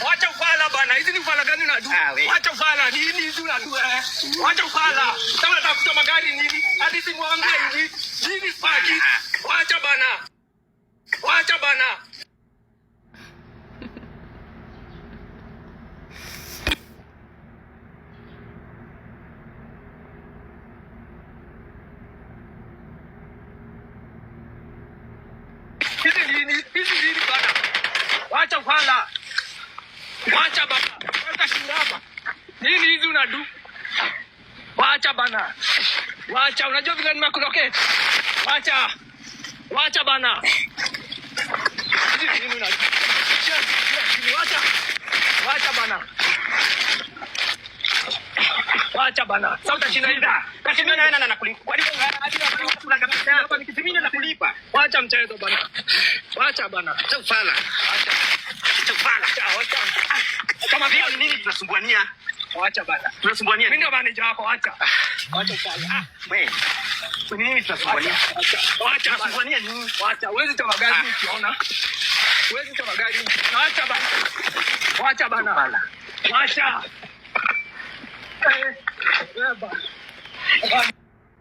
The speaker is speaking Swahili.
Wacha ufala bana. Hizi ni ufala gani unadu? Wacha ufala. Nini hizi unadu? Wacha ufala. Kama unatafuta magari nini? Hadi simu wangu hivi. Nini spaki? Wacha bana. Wacha bana. Hizi nini bana? Wacha ufala. Wacha bana. Wacha shindaba. Nini hizi unadu? Wacha bana. Wacha, unajua vile nimekuroke? Wacha. Wacha bana. Hizi nini unadu? Wacha. Wacha bana. Wacha bana. Sauta shinda ida. Kasi mimi naenda na kulipa. Kwa nini unataka kabisa hapa nikitimini na kulipa? Wacha mchezo bana. Wacha bana. Acha ufala. Acha. Acha ufala. Acha. Kama vile nini tunasumbuania? Wacha bana. Tunasumbuania. Mimi ndio manager wako, wacha. Wacha ufala. Wewe. Kwa nini tunasumbuania? Wacha tunasumbuania nini? Wacha. Wewe toa magari ukiona. Wewe toa magari. Wacha bana. Wacha bana. Wacha. Baba.